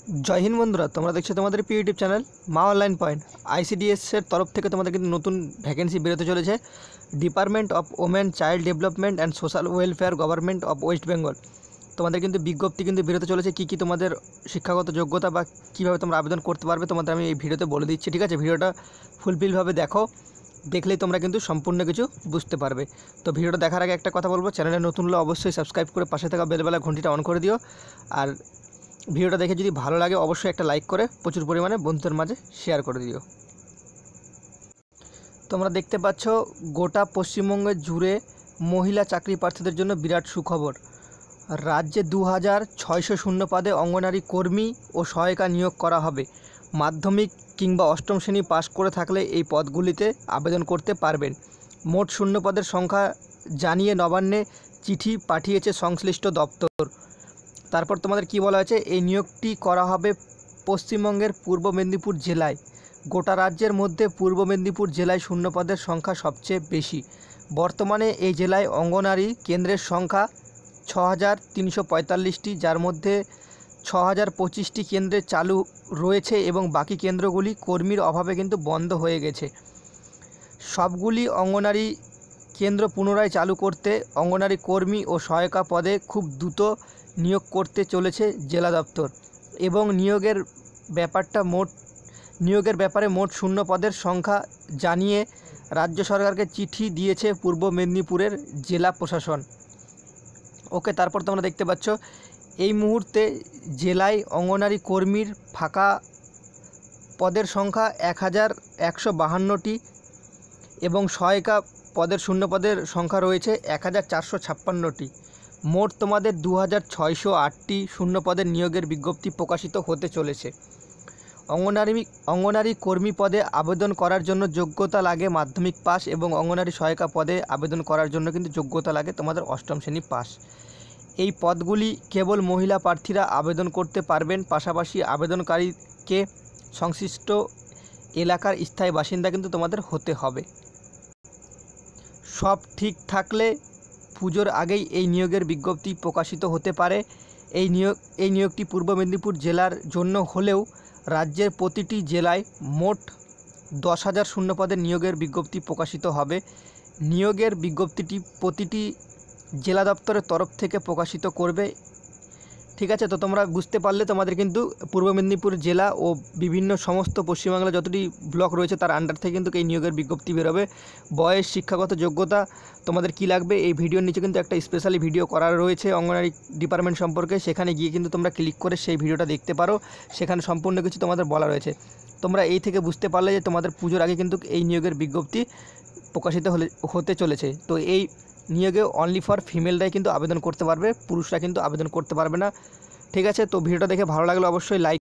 जय हिंद बंधुरा তোমরা দেখছো তোমাদের প্রিয় ইউটিউব চ্যানেল মা অনলাইন পয়েন্ট। আইসিডিএস এর তরফ থেকে তোমাদের কিন্তু নতুন ভ্যাকেন্সি বেরোতে চলেছে। Department of women child development and social welfare government of West Bengal. তোমাদের কিন্তু বিজ্ঞপ্তি কিন্তু বেরোতে চলেছে। কী কী তোমাদের শিক্ষাগত যোগ্যতা বা কীভাবে তোমরা আবেদন করতে পারবে তোমাদের আমি এই ভিডিওতে বলে দিচ্ছি। ঠিক আছে, ভিডিওটা ফুলফিলভাবে দেখো, দেখলেই তোমরা কিন্তু সম্পূর্ণ কিছু বুঝতে পারবে। তো ভিডিওটা দেখার আগে একটা কথা বলবো, চ্যানেলে নতুন হলে অবশ্যই সাবস্ক্রাইব করে পাশে থাকা বেলবেলা ঘন্টিটা অন করে দিও। আর ভিডিওটা দেখে যদি ভালো লাগে অবশ্যই একটা লাইক করে প্রচুর পরিমাণে বন্ধুদের মাঝে শেয়ার করে দিও। তোমরা দেখতে পাচ্ছ গোটা পশ্চিমবঙ্গ জুড়ে মহিলা চাকরি প্রার্থীদের জন্য বিরাট সুখবর। রাজ্যে 2600 শূন্য পদে অঙ্গনারী কর্মী ও সহায়িকা নিয়োগ করা হবে। মাধ্যমিক কিংবা অষ্টম শ্রেণী পাশ করে থাকলে এই পদগুলিতে আবেদন করতে পারবেন। মোট শূন্য পদের সংখ্যা জানিয়ে নবান্নে চিঠি পাঠিয়েছে সংশ্লিষ্ট দপ্তর। তারপর তোমাদের কি বলা হয়েছে, এই নিয়োগটি করা হবে পশ্চিমবঙ্গের পূর্ব মেদিনীপুর জেলায়। গোটা রাজ্যের মধ্যে পূর্ব মেদিনীপুর জেলায় শূন্যপদের সংখ্যা সবচেয়ে বেশি। বর্তমানে এই জেলায় অঙ্গনারী কেন্দ্রের সংখ্যা 6345টি, যার মধ্যে 6025টি কেন্দ্রে চালু রয়েছে এবং বাকি কেন্দ্রগুলি কর্মীর অভাবে কিন্তু বন্ধ হয়ে গেছে। সবগুলি অঙ্গনারী কেন্দ্র পুনরায় চালু করতে অঙ্গনারী কর্মী ও সহায়িকা পদে খুব দ্রুত নিয়োগ করতে চলেছে জেলা দপ্তর এবং নিয়োগের ব্যাপারে মোট শূন্য পদের সংখ্যা জানিয়ে রাজ্য সরকারকে চিঠি দিয়েছে পূর্ব মেদিনীপুরের জেলা প্রশাসন। ওকে, তারপর তোমরা দেখতে পাচ্ছ এই মুহূর্তে জেলায় অঙ্গনারী কর্মীর ফাঁকা পদের সংখ্যা 1152টি এবং সহায়িকা পদের শূন্য পদের সংখ্যা রয়েছে 1456টি। মোট তোমাদের 2608টি শূন্য পদের নিয়োগের বিজ্ঞপ্তি প্রকাশিত হতে চলেছে। অঙ্গনারী কর্মী পদে আবেদন করার জন্য যোগ্যতা লাগে মাধ্যমিক পাস এবং অঙ্গনারী সহায়িকা পদে আবেদন করার জন্য কিন্তু যোগ্যতা লাগে তোমাদের অষ্টম শ্রেণী পাস। এই পদগুলি কেবল মহিলা প্রার্থীরা আবেদন করতে পারবেন। পাশাপাশি আবেদনকারীকে সংশ্লিষ্ট এলাকার স্থায়ী বাসিন্দা কিন্তু তোমাদের হতে হবে। সব ঠিক থাকলে পুজোর আগেই এই নিয়োগের বিজ্ঞপ্তি প্রকাশিত হতে পারে। এই নিয়োগটি পূর্ব মেদিনীপুর জেলার জন্য হলেও রাজ্যের প্রতিটি জেলায় মোট 10,000 শূন্যপদের নিয়োগের বিজ্ঞপ্তি প্রকাশিত হবে। নিয়োগের বিজ্ঞপ্তিটি প্রতিটি জেলা দপ্তরের তরফ থেকে প্রকাশিত করবে। ঠিক আছে, তো তোমরা বুঝতে পারলে তোমাদের কিন্তু পূর্ব মেদিনীপুর জেলা ও বিভিন্ন সমস্ত পশ্চিমবাংলা যতটি ব্লক রয়েছে তার আন্ডার থেকে কিন্তু এই নিয়োগের বিজ্ঞপ্তি বেরোবে। বয়স, শিক্ষাগত যোগ্যতা তোমাদের কি লাগবে এই ভিডিওর নিচে কিন্তু একটা স্পেশালি ভিডিও করা রয়েছে অঙ্গনারী ডিপার্টমেন্ট সম্পর্কে। সেখানে গিয়ে কিন্তু তোমরা ক্লিক করে সেই ভিডিওটা দেখতে পারো, সেখানে সম্পূর্ণ কিছু তোমাদের বলা রয়েছে। তোমরা এই থেকে বুঝতে পারলে যে তোমাদের পুজোর আগে কিন্তু এই নিয়োগের বিজ্ঞপ্তি প্রকাশিত হতে চলেছে। তো এই নিয়োগে অনলি ফর ফিমেলরাই কিন্তু আবেদন করতে পারবে, পুরুষরা কিন্তু আবেদন করতে পারবে না। ঠিক আছে, তো ভিডিওটা দেখে ভালো লাগলে অবশ্যই লাইক